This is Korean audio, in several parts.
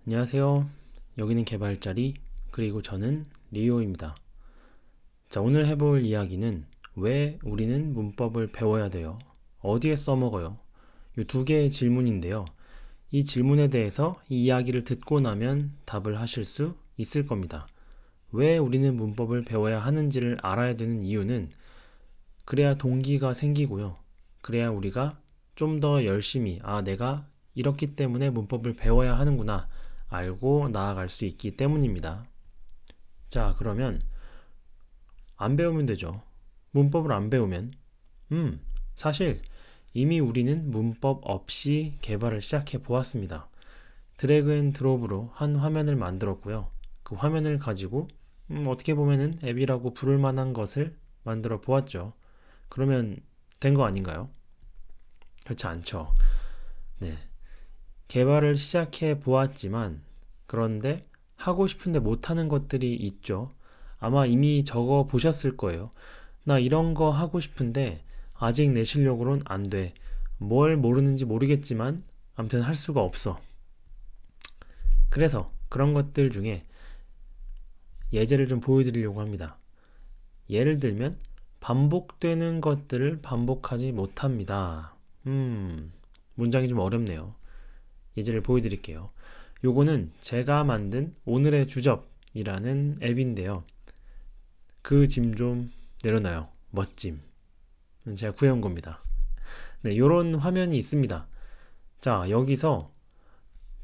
안녕하세요. 여기는 개발자리, 그리고 저는 리오입니다. 자, 오늘 해볼 이야기는 왜 우리는 문법을 배워야 돼요? 어디에 써먹어요? 이 두 개의 질문인데요. 이 질문에 대해서 이 이야기를 듣고 나면 답을 하실 수 있을 겁니다. 왜 우리는 문법을 배워야 하는지를 알아야 되는 이유는 그래야 동기가 생기고요. 그래야 우리가 좀 더 열심히, 내가 이렇기 때문에 문법을 배워야 하는구나 알고 나아갈 수 있기 때문입니다. 자, 그러면 안 배우면 되죠. 문법을 안 배우면 사실 이미 우리는 문법 없이 개발을 시작해 보았습니다. 드래그 앤 드롭으로 한 화면을 만들었고요. 그 화면을 가지고 어떻게 보면은 앱이라고 부를 만한 것을 만들어 보았죠. 그러면 된 거 아닌가요? 그렇지 않죠. 네. 개발을 시작해 보았지만 그런데 하고 싶은데 못하는 것들이 있죠. 아마 이미 적어 보셨을 거예요. 나 이런 거 하고 싶은데 아직 내 실력으론 안 돼. 뭘 모르는지 모르겠지만 아무튼 할 수가 없어. 그래서 그런 것들 중에 예제를 좀 보여드리려고 합니다. 예를 들면 반복되는 것들을 반복하지 못합니다. 문장이 좀 어렵네요. 예제를 보여드릴게요. 요거는 제가 만든 오늘의 주접이라는 앱인데요. 그 짐 좀 내려놔요. 멋짐. 제가 구해온 겁니다. 네, 요런 화면이 있습니다. 자, 여기서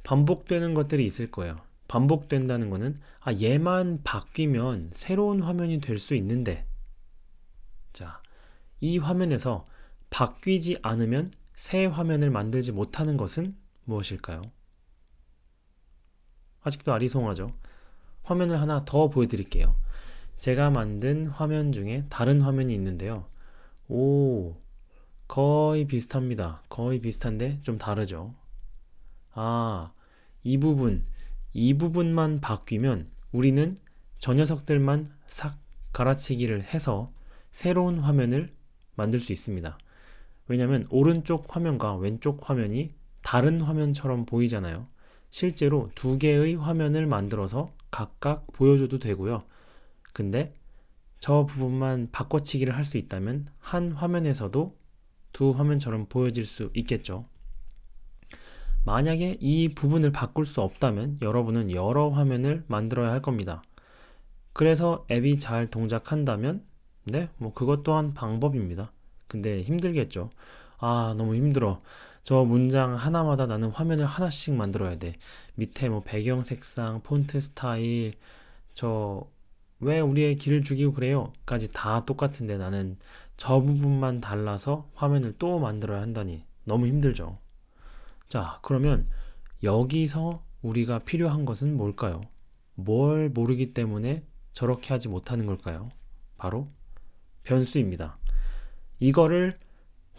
반복되는 것들이 있을 거예요. 반복된다는 거는 얘만 바뀌면 새로운 화면이 될 수 있는데 자, 이 화면에서 바뀌지 않으면 새 화면을 만들지 못하는 것은 무엇일까요? 아직도 아리송하죠? 화면을 하나 더 보여드릴게요. 제가 만든 화면 중에 다른 화면이 있는데요. 오, 거의 비슷합니다. 거의 비슷한데 좀 다르죠? 이 부분, 이 부분만 바뀌면 우리는 저 녀석들만 싹 갈아치기를 해서 새로운 화면을 만들 수 있습니다. 왜냐면 오른쪽 화면과 왼쪽 화면이 다른 화면처럼 보이잖아요. 실제로 두 개의 화면을 만들어서 각각 보여줘도 되고요. 근데 저 부분만 바꿔치기를 할 수 있다면 한 화면에서도 두 화면처럼 보여질 수 있겠죠. 만약에 이 부분을 바꿀 수 없다면 여러분은 여러 화면을 만들어야 할 겁니다. 그래서 앱이 잘 동작한다면 네, 그것 또한 방법입니다. 근데 힘들겠죠. 너무 힘들어. 저 문장 하나마다 나는 화면을 하나씩 만들어야 돼. 밑에 배경 색상, 폰트 스타일, 왜 우리의 길을 죽이고 그래요? 까지 다 똑같은데 나는 저 부분만 달라서 화면을 또 만들어야 한다니 너무 힘들죠. 자, 그러면 여기서 우리가 필요한 것은 뭘까요? 뭘 모르기 때문에 저렇게 하지 못하는 걸까요? 바로 변수입니다. 이거를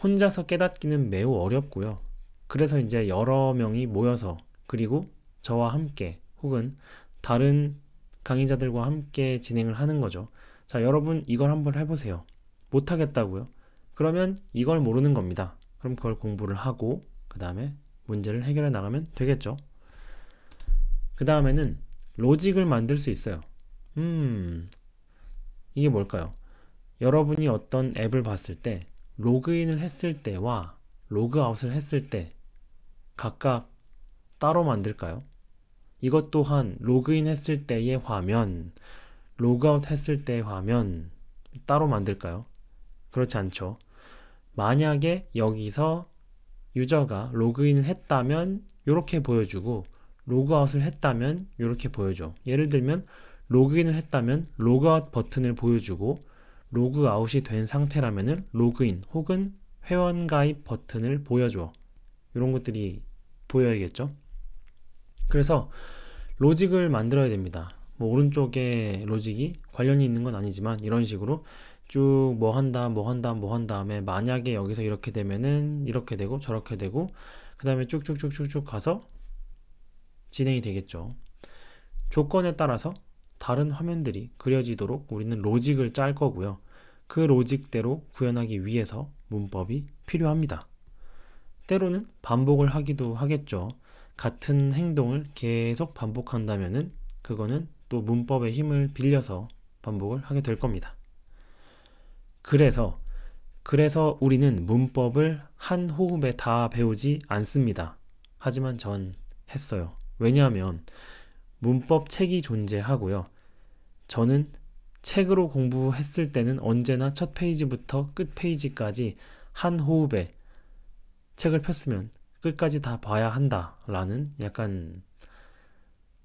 혼자서 깨닫기는 매우 어렵고요. 그래서 이제 여러 명이 모여서 그리고 저와 함께 혹은 다른 강의자들과 함께 진행을 하는 거죠. 자, 여러분 이걸 한번 해보세요. 못하겠다고요? 그러면 이걸 모르는 겁니다. 그럼 그걸 공부를 하고 그 다음에 문제를 해결해 나가면 되겠죠. 그 다음에는 로직을 만들 수 있어요. 이게 뭘까요? 여러분이 어떤 앱을 봤을 때 로그인을 했을 때와 로그아웃을 했을 때 각각 따로 만들까요? 이것 또한 로그인 했을 때의 화면, 로그아웃 했을 때의 화면 따로 만들까요? 그렇지 않죠. 만약에 여기서 유저가 로그인을 했다면 이렇게 보여주고 로그아웃을 했다면 이렇게 보여줘. 예를 들면 로그인을 했다면 로그아웃 버튼을 보여주고 로그아웃이 된 상태라면 로그인 혹은 회원가입 버튼을 보여줘. 이런 것들이 보여야겠죠. 그래서 로직을 만들어야 됩니다. 오른쪽에 로직이 관련이 있는 건 아니지만 이런 식으로 쭉 뭐 한다 한 다음에 만약에 여기서 이렇게 되면은 이렇게 되고 저렇게 되고 그 다음에 쭉쭉쭉쭉쭉 가서 진행이 되겠죠. 조건에 따라서 다른 화면들이 그려지도록 우리는 로직을 짤 거고요. 그 로직대로 구현하기 위해서 문법이 필요합니다. 때로는 반복을 하기도 하겠죠. 같은 행동을 계속 반복한다면은 그거는 또 문법의 힘을 빌려서 반복을 하게 될 겁니다. 그래서 우리는 문법을 한 호흡에 다 배우지 않습니다. 하지만 전 했어요. 왜냐하면 문법 책이 존재하고요. 저는 책으로 공부했을 때는 언제나 첫 페이지부터 끝 페이지까지 한 호흡에 책을 폈으면 끝까지 다 봐야 한다라는 약간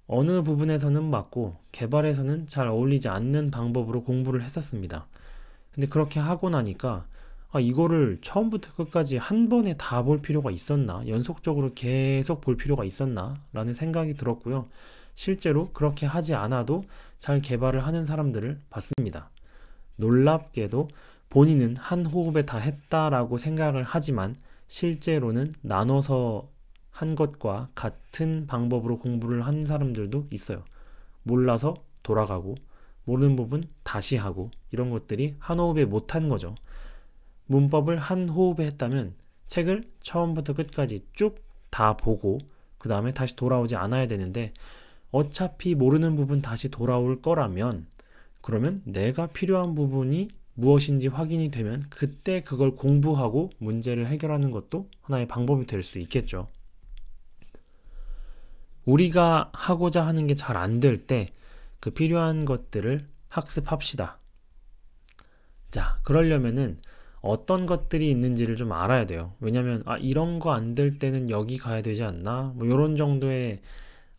어느 부분에서는 맞고 개발에서는 잘 어울리지 않는 방법으로 공부를 했었습니다. 근데 그렇게 하고 나니까 이거를 처음부터 끝까지 한 번에 다 볼 필요가 있었나? 연속적으로 계속 볼 필요가 있었나? 라는 생각이 들었고요. 실제로 그렇게 하지 않아도 잘 개발을 하는 사람들을 봤습니다. 놀랍게도 본인은 한 호흡에 다 했다라고 생각을 하지만 실제로는 나눠서 한 것과 같은 방법으로 공부를 한 사람들도 있어요. 몰라서 돌아가고 모르는 부분 다시 하고 이런 것들이 한 호흡에 못한 거죠. 문법을 한 호흡에 했다면 책을 처음부터 끝까지 쭉 다 보고 그 다음에 다시 돌아오지 않아야 되는데 어차피 모르는 부분 다시 돌아올 거라면 그러면 내가 필요한 부분이 무엇인지 확인이 되면 그때 그걸 공부하고 문제를 해결하는 것도 하나의 방법이 될 수 있겠죠. 우리가 하고자 하는 게 잘 안 될 때 그 필요한 것들을 학습합시다. 자, 그러려면은 어떤 것들이 있는지를 좀 알아야 돼요. 왜냐면 이런 거 안 될 때는 여기 가야 되지 않나? 뭐 이런 정도의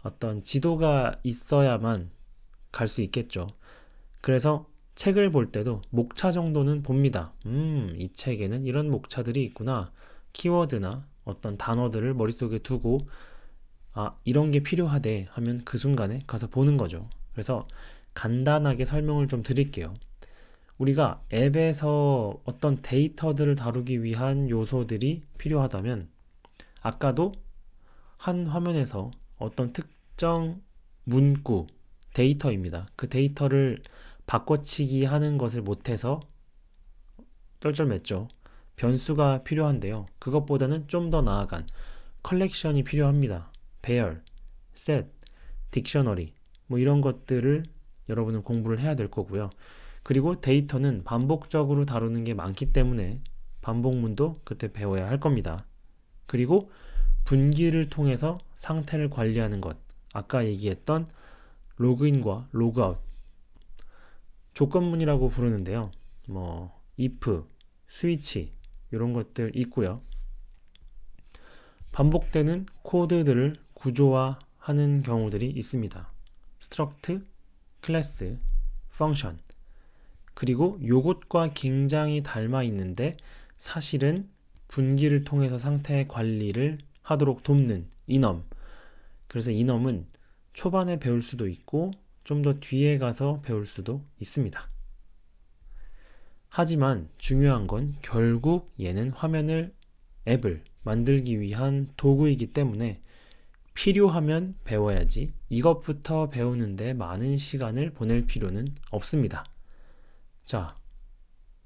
어떤 지도가 있어야만 갈 수 있겠죠. 그래서 책을 볼 때도 목차 정도는 봅니다. 이 책에는 이런 목차들이 있구나. 키워드나 어떤 단어들을 머릿속에 두고 이런 게 필요하대 하면 그 순간에 가서 보는 거죠. 그래서 간단하게 설명을 좀 드릴게요. 우리가 앱에서 어떤 데이터들을 다루기 위한 요소들이 필요하다면 아까도 한 화면에서 어떤 특정 문구, 데이터입니다. 그 데이터를 바꿔치기 하는 것을 못해서 쩔쩔맸죠. 변수가 필요한데요. 그것보다는 좀 더 나아간 컬렉션이 필요합니다. 배열, 셋, 딕셔너리 뭐 이런 것들을 여러분은 공부를 해야 될 거고요. 그리고 데이터는 반복적으로 다루는 게 많기 때문에 반복문도 그때 배워야 할 겁니다. 그리고 분기를 통해서 상태를 관리하는 것, 아까 얘기했던 로그인과 로그아웃, 조건문이라고 부르는데요. 뭐 if, 스위치 이런 것들 있고요. 반복되는 코드들을 구조화하는 경우들이 있습니다. struct, class, function. 그리고 요것과 굉장히 닮아 있는데 사실은 분기를 통해서 상태 관리를 하도록 돕는 enum. 그래서 enum은 초반에 배울 수도 있고 좀 더 뒤에 가서 배울 수도 있습니다. 하지만 중요한 건 결국 얘는 앱을 만들기 위한 도구이기 때문에 필요하면 배워야지 이것부터 배우는데 많은 시간을 보낼 필요는 없습니다. 자,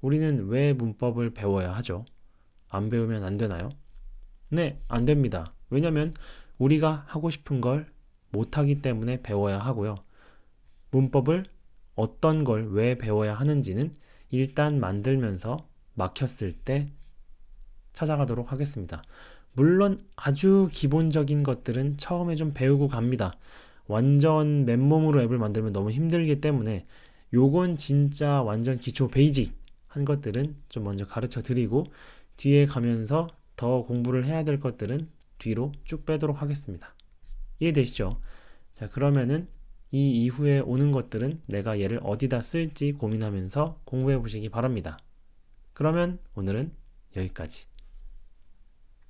우리는 왜 문법을 배워야 하죠? 안 배우면 안 되나요? 네, 안 됩니다. 왜냐면 우리가 하고 싶은 걸 못하기 때문에 배워야 하고요. 문법을 어떤 걸 왜 배워야 하는지는 일단 만들면서 막혔을 때 찾아가도록 하겠습니다. 물론 아주 기본적인 것들은 처음에 좀 배우고 갑니다. 완전 맨몸으로 앱을 만들면 너무 힘들기 때문에 요건 진짜 완전 기초 베이직 한 것들은 좀 먼저 가르쳐 드리고 뒤에 가면서 더 공부를 해야 될 것들은 뒤로 쭉 빼도록 하겠습니다. 이해되시죠? 자, 그러면은 이 이후에 오는 것들은 내가 얘를 어디다 쓸지 고민하면서 공부해 보시기 바랍니다. 그러면 오늘은 여기까지.